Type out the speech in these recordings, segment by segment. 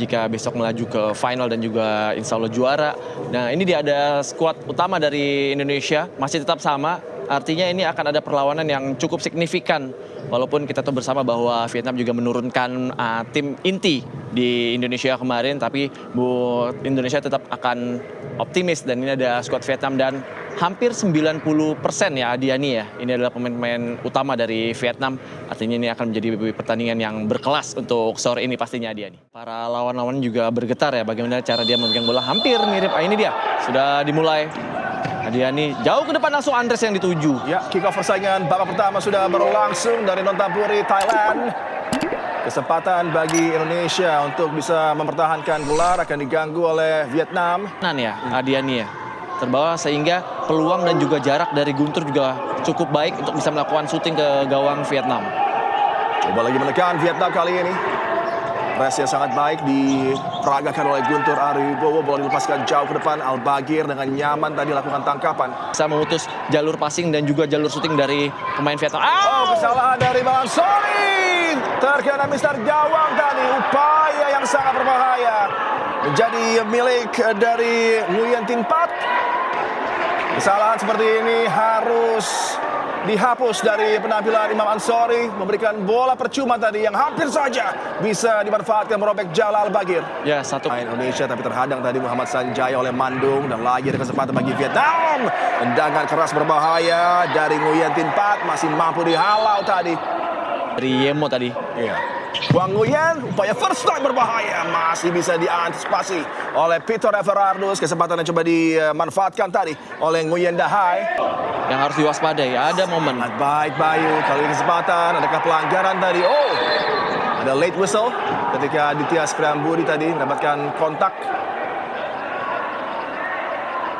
jika besok melaju ke final dan juga insya Allah juara. Nah ini dia ada skuad utama dari Indonesia, masih tetap sama. Artinya ini akan ada perlawanan yang cukup signifikan. Walaupun kita tahu bersama bahwa Vietnam juga menurunkan tim inti di Indonesia kemarin, tapi Indonesia tetap akan optimis dan ini ada skuad Vietnam dan hampir 90% ya Adiani ya. Ini adalah pemain-pemain utama dari Vietnam. Artinya ini akan menjadi pertandingan yang berkelas untuk sore ini pastinya Adiani. Para lawan-lawan juga bergetar ya bagaimana cara dia memegang bola, hampir mirip. Ini dia sudah dimulai. Adiani jauh ke depan, langsung Andres yang dituju. Ya, kick off persaingan babak pertama sudah berlangsung dari Nonthaburi, Thailand. Kesempatan bagi Indonesia untuk bisa mempertahankan gelar akan diganggu oleh Vietnam. Ya, Adiani ya terbawa sehingga peluang dan juga jarak dari Guntur juga cukup baik untuk bisa melakukan syuting ke gawang Vietnam. Coba lagi menekan Vietnam kali ini. Press yang sangat baik diperagakan oleh Guntur Ariwibowo. Bola dilepaskan jauh ke depan. Al-Baghir dengan nyaman tadi lakukan tangkapan. Bisa memutus jalur passing dan juga jalur syuting dari pemain Vietnam. Oh, kesalahan dari Bang Sony. Terkena mister gawang tadi. Upaya yang sangat berbahaya. Menjadi milik dari Nguyen Tin Pat. Kesalahan seperti ini harus dihapus dari penampilan Imam Ansori, memberikan bola percuma tadi yang hampir saja bisa dimanfaatkan merobek jala Al-Baghir. Ya, satu main Indonesia tapi terhadang tadi Muhammad Sanjaya oleh Mandung dan lagi ada kesempatan bagi Vietnam. Tendangan keras berbahaya dari Nguyen Tin Pat masih mampu dihalau tadi. Dari Yemo tadi. Iya. Wang Nguyen, upaya first strike berbahaya masih bisa diantisipasi oleh Peter Everardus. Kesempatan yang coba dimanfaatkan tadi oleh Nguyen Dahai. Yang harus diwaspadai, ada momen. Baik Bayu, kali ini kesempatan, adakah pelanggaran tadi? Oh, ada late whistle ketika Aditya Skriambudi tadi mendapatkan kontak.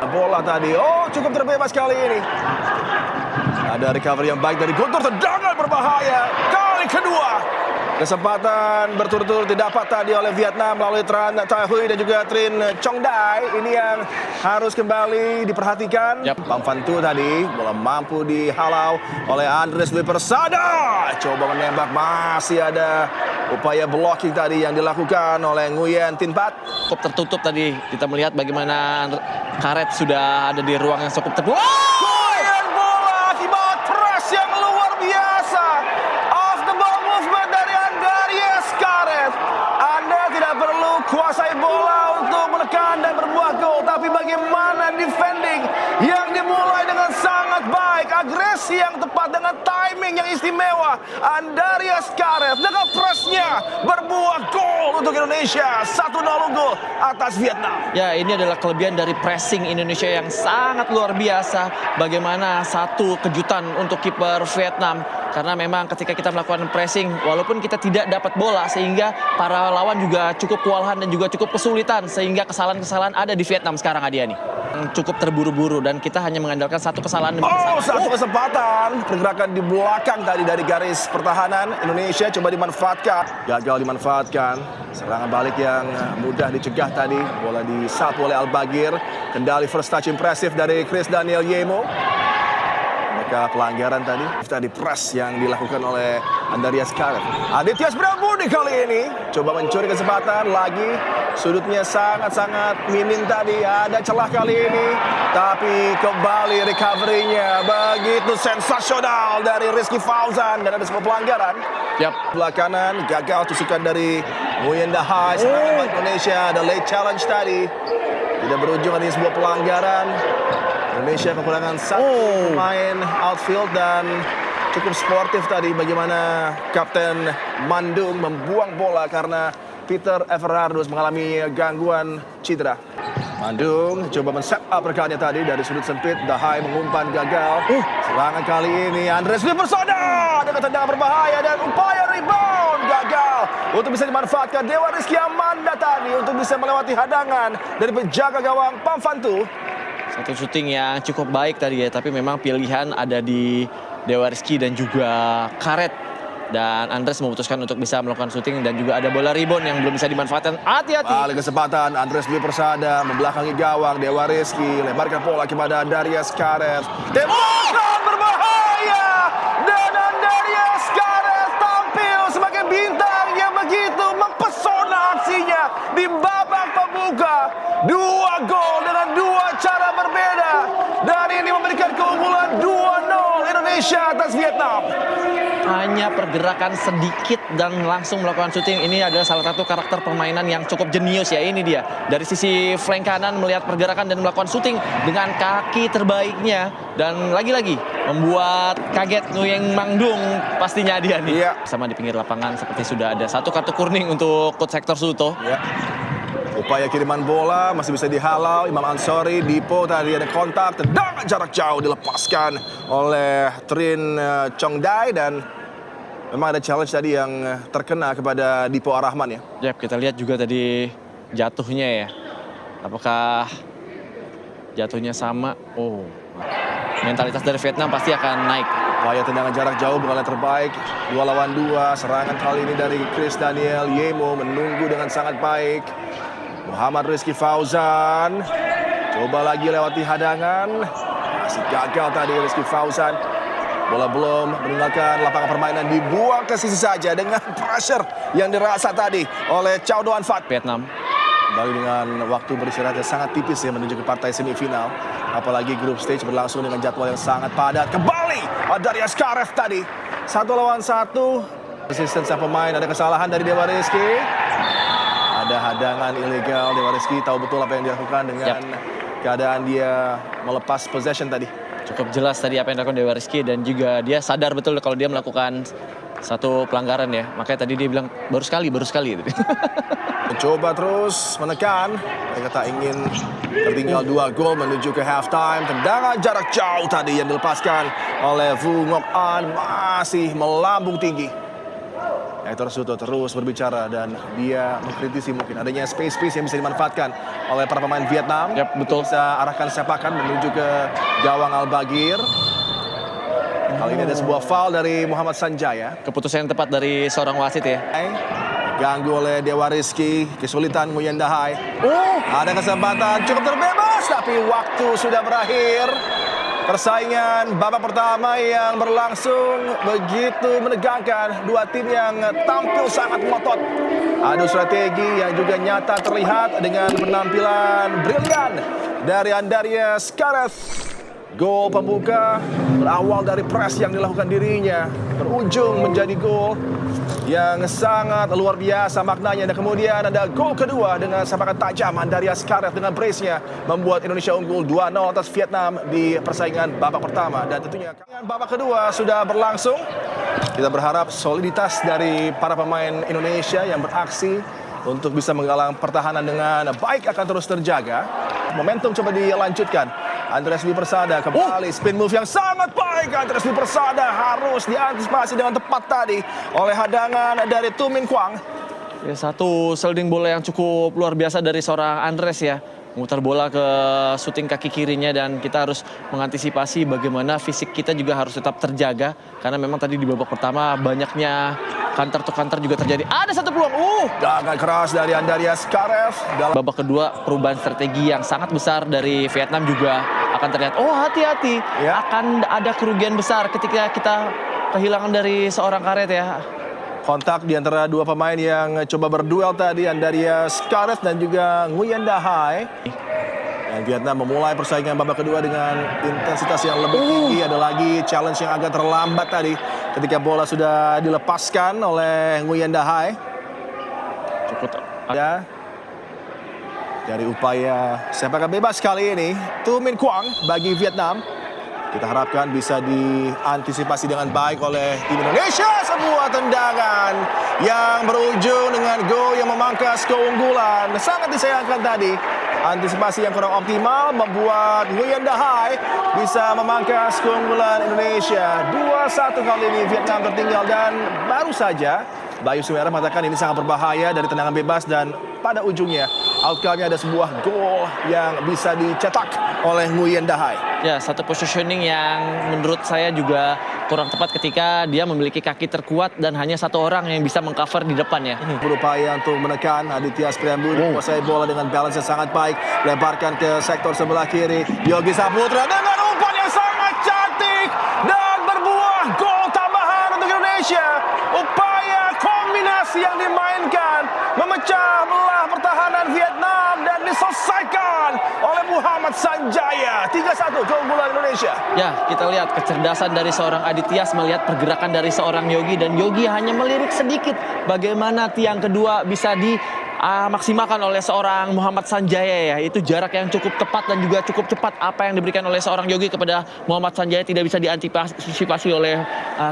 Bola tadi, oh cukup terbebas kali ini. Ada recovery yang baik dari Guntur, tendangan berbahaya. Kali kedua. Kesempatan berturut-turut didapat tadi oleh Vietnam melalui Tran Tai Huy dan juga Trin Chong Dai. Ini yang harus kembali diperhatikan. Pham Van Thu tadi bola mampu dihalau oleh Andres Dwi Persada. Coba menembak, masih ada upaya blocking tadi yang dilakukan oleh Nguyen Tin Pat. Cukup tertutup tadi. Kita melihat bagaimana karet sudah ada di ruang yang cukup terbuka. Goyang bola akibat press yang luar biasa. Off the ball movement dari Andarias Karet. Anda tidak perlu kuasai bola untuk menekan dan berbuah gol, tapi bagaimana defending yang dimulai dengan sangat baik, agresi yang tepat dengan timing yang istimewa. Andarias Karet dengan pressnya berbuah gol untuk Indonesia. 1-0 unggul atas Vietnam. Ya, ini adalah kelebihan dari pressing Indonesia yang sangat luar biasa. Bagaimana satu kejutan untuk kiper Vietnam. Karena memang ketika kita melakukan pressing, walaupun kita tidak dapat bola, sehingga para lawan juga cukup kewalahan dan juga cukup kesulitan. Sehingga kesalahan-kesalahan ada di Vietnam sekarang, Adiani. Cukup terburu-buru dan kita hanya mengandalkan satu kesalahan demi kesalahan. Satu kesempatan. Pergerakan di belakang tadi dari garis pertahanan Indonesia coba dimanfaatkan. Gagal dimanfaatkan. Serangan balik yang mudah dicegah tadi. Bola disapu oleh Al-Baghir. Kendali first touch impresif dari Chris Daniel Yemo. Pelanggaran tadi press yang dilakukan oleh Andarias Karet. Aditya Skriambudi kali ini coba mencuri kesempatan lagi, sudutnya sangat-sangat minim tadi, ada celah kali ini, tapi kembali recovery-nya begitu sensasional dari Rizky Fauzan dan ada sebuah pelanggaran. Belah kanan gagal tusukan dari Nguyen Dahai. Serangan Indonesia, ada late challenge tadi, tidak berujung ada sebuah pelanggaran. Indonesia kekurangan satu pemain outfield dan cukup sportif tadi bagaimana Kapten Mandung membuang bola karena Peter Everardus mengalami gangguan cedera. Mandung coba men-set up rekannya tadi dari sudut sempit. Dahai mengumpan gagal. Serangan kali ini Andres Dwi Persada dengan tendangan berbahaya dan upaya rebound gagal untuk bisa dimanfaatkan Dewa Rizky Amanda tadi untuk bisa melewati hadangan dari penjaga gawang Pham Van Thu. Satu syuting yang cukup baik tadi ya, tapi memang pilihan ada di Dewa Rizky dan juga Karet. Dan Andres memutuskan untuk bisa melakukan syuting dan juga ada bola rebound yang belum bisa dimanfaatkan. Hati-hati. Balik kesempatan, Andres Dwi Persada membelakangi gawang Dewa Rizky, lebarkan bola kepada Andarias Karet. Tembakan berbahaya dan Andarias Karet tampil sebagai bintang yang begitu mempesona aksinya di Dua gol dengan dua cara berbeda. Dan ini memberikan keunggulan 2-0 Indonesia atas Vietnam. Hanya pergerakan sedikit dan langsung melakukan syuting. Ini adalah salah satu karakter permainan yang cukup jenius ya. Ini dia dari sisi flank kanan melihat pergerakan dan melakukan syuting dengan kaki terbaiknya. Dan lagi-lagi membuat kaget Nguyen Mang Dung pastinya dia nih. Iya. Sama di pinggir lapangan seperti sudah ada satu kartu kuning untuk coach Hector Suto. Ya. Upaya kiriman bola masih bisa dihalau. Imam Ansori, Dipo tadi ada kontak, tendangan jarak jauh dilepaskan oleh Trin Chongdai dan memang ada challenge tadi yang terkena kepada Dipo Arahman ya. Yap, kita lihat juga tadi jatuhnya ya. Apakah jatuhnya sama? Oh, mentalitas dari Vietnam pasti akan naik. Upaya tendangan jarak jauh bukanlah terbaik. 2 lawan 2, serangan kali ini dari Chris Daniel Yemo menunggu dengan sangat baik. Muhammad Rizky Fauzan coba lagi lewati hadangan, masih gagal tadi Rizky Fauzan. Bola belum meninggalkan lapangan permainan, dibuang ke sisi saja dengan pressure yang dirasa tadi oleh Chow Doan Phat. Vietnam Kembali dengan waktu beristirahat yang sangat tipis ya menuju ke partai semifinal. Apalagi grup stage berlangsung dengan jadwal yang sangat padat. Kembali Darius Karev tadi 1 lawan 1. Resisten sang pemain, ada kesalahan dari Dewa Rizky. Ada hadangan ilegal. Dewa Rizky tahu betul apa yang dilakukan dengan keadaan dia melepas possession tadi. cukup jelas tadi apa yang dilakukan Dewa Rizky dan juga dia sadar betul kalau dia melakukan satu pelanggaran ya. Makanya tadi dia bilang baru sekali. Mencoba terus menekan. Mereka tak ingin tertinggal 2 gol menuju ke halftime. Tendangan jarak jauh tadi yang dilepaskan oleh Vu Ngoc An masih melambung tinggi. Hector Suto terus berbicara dan dia mengkritisi mungkin adanya space yang bisa dimanfaatkan oleh para pemain Vietnam. Yap, betul. Bisa arahkan sepakan menuju ke gawang Al-Bagir. Kali ini ada sebuah foul dari Muhammad Sanjaya. Keputusan yang tepat dari seorang wasit ya. Ganggu oleh Dewa Rizky, kesulitan Nguyen Dahai. Ada kesempatan cukup terbebas, tapi waktu sudah berakhir. Persaingan babak pertama yang berlangsung begitu menegangkan. Dua tim yang tampil sangat ngotot. Adu strategi yang juga nyata terlihat dengan penampilan brilian dari Andarius Karev. Gol pembuka berawal dari press yang dilakukan dirinya, berujung menjadi gol yang sangat luar biasa maknanya. Dan kemudian ada gol kedua dengan sepakan tajam Andarius Karev dengan brace-nya membuat Indonesia unggul 2-0 atas Vietnam di persaingan babak pertama. Dan tentunya babak kedua sudah berlangsung. Kita berharap soliditas dari para pemain Indonesia yang beraksi untuk bisa menggalang pertahanan dengan baik akan terus terjaga. Momentum coba dilanjutkan. Andreas Dwi Persada kembali spin move yang sangat baik. Andreas Dwi Persada harus diantisipasi dengan tepat tadi oleh hadangan dari Tu Minh Quang. Ya, satu sliding bola yang cukup luar biasa dari seorang Andres ya. Mutar bola ke shooting kaki kirinya dan kita harus mengantisipasi bagaimana fisik kita juga harus tetap terjaga. Karena memang tadi di babak pertama banyaknya counter to counter juga terjadi. Ada satu peluang. Gagal keras dari Andarius Karev. Babak kedua perubahan strategi yang sangat besar dari Vietnam juga akan terlihat. Oh, hati-hati. Ya. Akan ada kerugian besar ketika kita kehilangan dari seorang Karet ya. Kontak di antara dua pemain yang coba berduel tadi, Andarius Karev dan juga Nguyen Dahai. Dan Vietnam memulai persaingan babak kedua dengan intensitas yang lebih tinggi. Ada lagi challenge yang agak terlambat tadi ketika bola sudah dilepaskan oleh Nguyen Dahai. Cukup. Ya. Dari upaya sepakan bebas kali ini, Tu Minh Quang bagi Vietnam. Kita harapkan bisa diantisipasi dengan baik oleh tim Indonesia. Sebuah tendangan yang berujung dengan gol yang memangkas keunggulan. Sangat disayangkan tadi. Antisipasi yang kurang optimal membuat Nguyen Dahai bisa memangkas keunggulan Indonesia. 2-1 kali ini Vietnam tertinggal dan baru saja Bayu Sumera mengatakan ini sangat berbahaya dari tendangan bebas dan pada ujungnya outcome-nya ada sebuah gol yang bisa dicetak oleh Nguyen Dahai. Ya, satu positioning yang menurut saya juga kurang tepat ketika dia memiliki kaki terkuat dan hanya satu orang yang bisa mengcover di depannya. Berupaya untuk menekan Aditya Spriambu menguasai bola dengan balance yang sangat baik. Lemparkan ke sektor sebelah kiri. Yogi Saputra dengan umpan yang sangat cantik dan berbuah gol tambahan untuk Indonesia. Upaya kombinasi yang dimainkan memecah belah pertahanan Vietnam dan diselesaikan Muhammad Sanjaya. 3-1 keunggulan Indonesia. Ya, kita lihat kecerdasan dari seorang Aditya melihat pergerakan dari seorang Yogi, dan Yogi hanya melirik sedikit bagaimana tiang kedua bisa dimaksimalkan oleh seorang Muhammad Sanjaya ya. Itu jarak yang cukup tepat dan juga cukup cepat. Apa yang diberikan oleh seorang Yogi kepada Muhammad Sanjaya tidak bisa diantisipasi oleh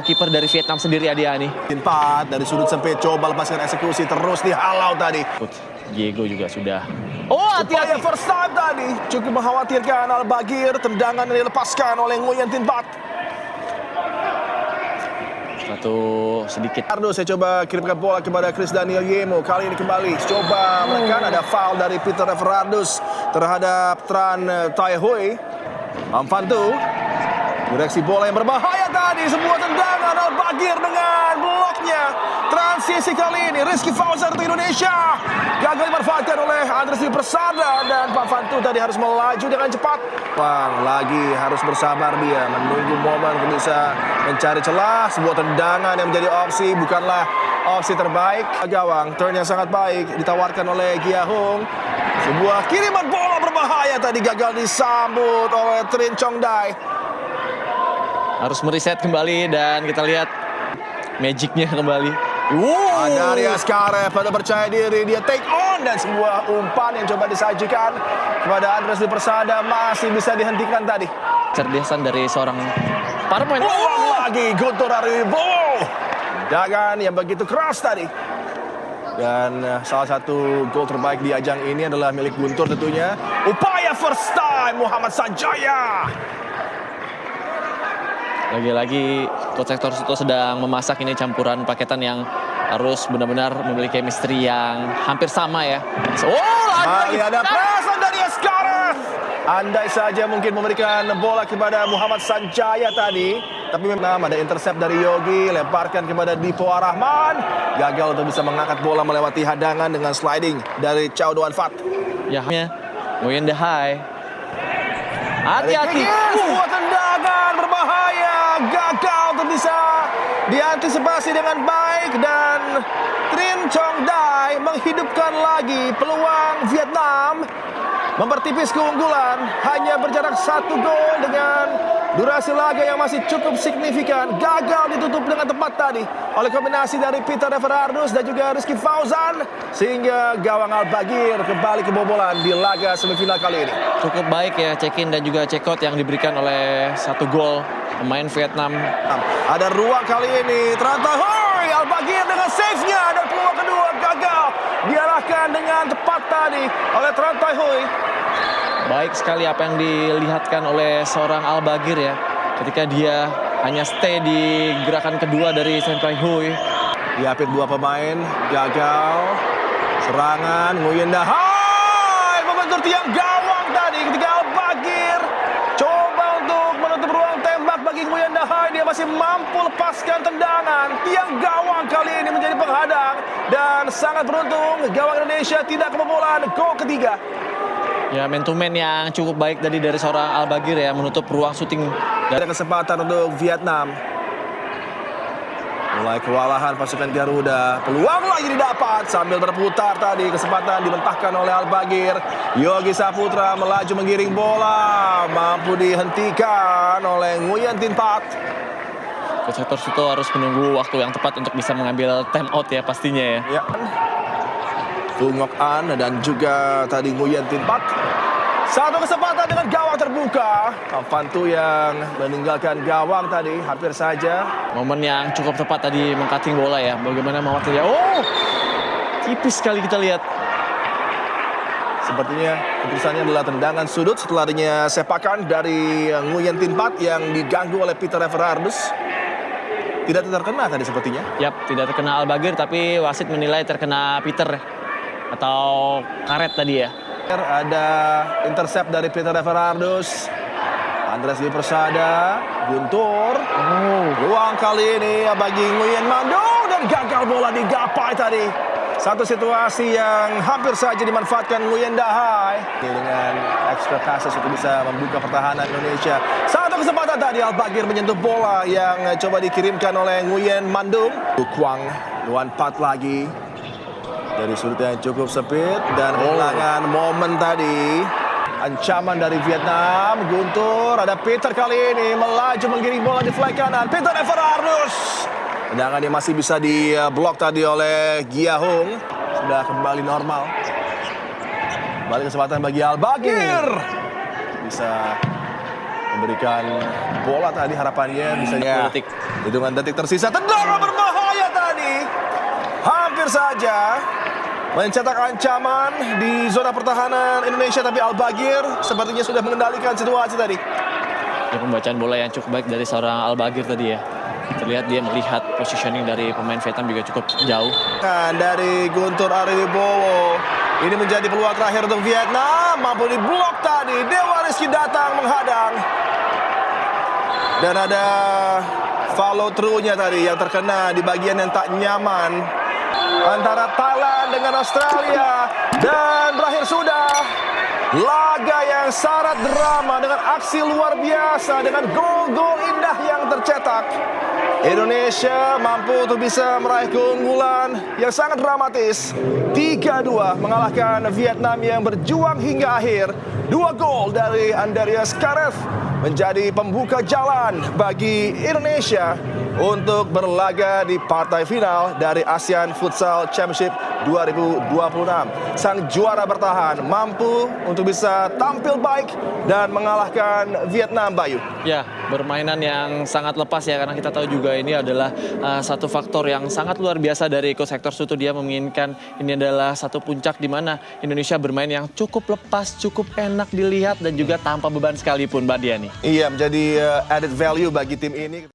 kiper dari Vietnam sendiri, Adiani. 4 dari sudut sempit, coba lepaskan eksekusi, terus dihalau tadi. Diego juga sudah. Upaya first time tadi cukup mengkhawatirkan Al-Baghir. Tendangan yang dilepaskan oleh Nguyen Tin Pat. Satu sedikit. Ardo, saya coba kirimkan bola kepada Chris Daniel Yemo. Kali ini kembali coba menekan, ada foul dari Peter Everardus terhadap Tran Tai Hoi. Amfantu, direksi bola yang berbahaya tadi, sebuah tendangan Al-Baghir dengan bloknya. Transisi kali ini Rizky Fauzan untuk Indonesia gagal dimanfaatkan oleh Andres Dwi Persada, dan Pak Fantu tadi harus melaju dengan cepat. Bang lagi harus bersabar, dia menunggu momen untuk bisa mencari celah. Sebuah tendangan yang menjadi opsi bukanlah opsi terbaik. Gawang turn yang sangat baik ditawarkan oleh Gia Hung. Sebuah kiriman bola berbahaya tadi gagal disambut oleh Trin Chong Dai. Harus mereset kembali dan kita lihat magicnya kembali. Andarias Karev pada percaya diri, dia take on, dan sebuah umpan yang coba disajikan kepada Andres Dwi Persada masih bisa dihentikan tadi. Cerdasan dari seorang para pemain. Peluang lagi Guntur Haribo. Dagan yang begitu keras tadi. Dan salah satu gol terbaik di ajang ini adalah milik Guntur tentunya. Upaya first time Muhammad Sanjaya. Lagi-lagi Coach Hector Suto sedang memasak ini campuran paketan yang harus benar-benar memiliki chemistry yang hampir sama ya. Lagi ada press dari Askara. Andai saja mungkin memberikan bola kepada Muhammad Sanjaya tadi, tapi memang ada intercept dari Yogi, lemparkan kepada Dipo Arahman, gagal untuk bisa mengangkat bola melewati hadangan dengan sliding dari Chow Doan Fat. Ya, Nguyen Dahai. Hati-hati. Sebuah tendangan berbahaya, gagal untuk bisa diantisipasi dengan baik, dan Trin Chong Dai menghidupkan lagi peluang Vietnam mempertipis keunggulan, hanya berjarak 1 gol dengan durasi laga yang masih cukup signifikan. Gagal ditutup dengan tepat tadi oleh kombinasi dari Peter Everardus dan juga Rizky Fauzan, sehingga gawang Al-Baghir kembali kebobolan di laga semifinal kali ini. Cukup baik ya check-in dan juga check-out yang diberikan oleh 1 gol pemain Vietnam. Ada ruang kali ini, ternyata Al-Baghir dengan save-nya, dan peluang kedua gagal diarahkan dengan tepat tadi oleh Tran Tai Hoi. Baik sekali apa yang dilihatkan oleh seorang Al-Baghir ya, ketika dia hanya stay di gerakan kedua dari Tran Tai Hoi. Diapit 2 pemain, gagal serangan Nguyen Dahai membentur tiang gawang tadi ketika Al-Baghir coba untuk menutup ruang tembak bagi Nguyen Dahai. Dia masih mampu lepaskan tendangan. Tiang gawang kali ini menjadi penghadang, dan sangat beruntung gawang Indonesia tidak kebobolan gol ketiga. Ya, man to man yang cukup baik tadi dari seorang Al-Baghir ya, menutup ruang syuting. Ada kesempatan untuk Vietnam. Mulai kewalahan pasukan Garuda. Peluang lagi didapat sambil berputar tadi. Kesempatan dibentahkan oleh Al-Baghir. Yogi Saputra melaju menggiring bola. Mampu dihentikan oleh Nguyen Tin Pat. Coach Hector Suto harus menunggu waktu yang tepat untuk bisa mengambil time out ya pastinya ya. Tung Ngok An dan juga tadi Nguyen Tin Pat. Satu kesempatan dengan gawang terbuka. Fantu yang meninggalkan gawang tadi hampir saja. Momen yang cukup tepat tadi mengcutting bola ya. Bagaimana Muhammad Sanjaya. Tipis sekali kita lihat. Sepertinya keputusannya adalah tendangan sudut setelah adanya sepakan dari Nguyen Tin Pat yang diganggu oleh Peter Everardus. Tidak terkena tadi sepertinya. Yap, tidak terkena Al-Baghir, tapi wasit menilai terkena Peter atau karet tadi ya. Ada intercept dari Peter Everardus. Andres Dwi Persada, Guntur. Ruang kali ini bagi Nguyen Mandong, dan gagal bola digapai tadi. Satu situasi yang hampir saja dimanfaatkan Nguyen Dahai. Dengan extra passes untuk bisa membuka pertahanan Indonesia. Satu kesempatan tadi Al-Baghir menyentuh bola yang coba dikirimkan oleh Nguyen Mandong. Kwang, Luan Pat lagi. Dari sudut yang cukup sempit dan kehilangan momen tadi. ancaman dari Vietnam. Guntur, ada Peter kali ini melaju menggiring bola di flank kanan. Peter Everardus. Tendangan yang masih bisa diblok tadi oleh Gia Hung. Sudah kembali normal. Kembali kesempatan bagi Al-Bagir. Bisa memberikan bola tadi, harapannya bisa detik. hitungan detik tersisa. Tendangan berbahaya tadi. Hampir saja mencetak ancaman di zona pertahanan Indonesia, tapi Al-Bagir sepertinya sudah mengendalikan situasi tadi. Ya, pembacaan bola yang cukup baik dari seorang Al-Bagir tadi ya. Terlihat dia melihat positioning dari pemain Vietnam juga cukup jauh. Dari Guntur Ariwibowo. Ini menjadi peluang terakhir untuk Vietnam. Mampu diblok tadi. Dewa Rizky datang menghadang. Dan ada follow through-nya tadi yang terkena di bagian yang tak nyaman. Antara Thailand dengan Australia. Dan berakhir sudah. Laga yang syarat drama dengan aksi luar biasa, dengan gol-gol indah yang tercetak. Indonesia mampu untuk bisa meraih keunggulan yang sangat dramatis. 3-2 mengalahkan Vietnam yang berjuang hingga akhir. 2 gol dari Andreas Karev menjadi pembuka jalan bagi Indonesia untuk berlaga di partai final dari ASEAN Futsal Championship 2026. Sang juara bertahan mampu untuk bisa tampil baik dan mengalahkan Vietnam, Bayu. Ya, permainan yang sangat lepas ya, karena kita tahu juga ini adalah satu faktor yang sangat luar biasa dari Coach Hector Sutu. Dia menginginkan ini adalah satu puncak di mana Indonesia bermain yang cukup lepas, cukup enak dilihat dan juga tanpa beban sekalipun, Mbak Diani. Iya, menjadi added value bagi tim ini.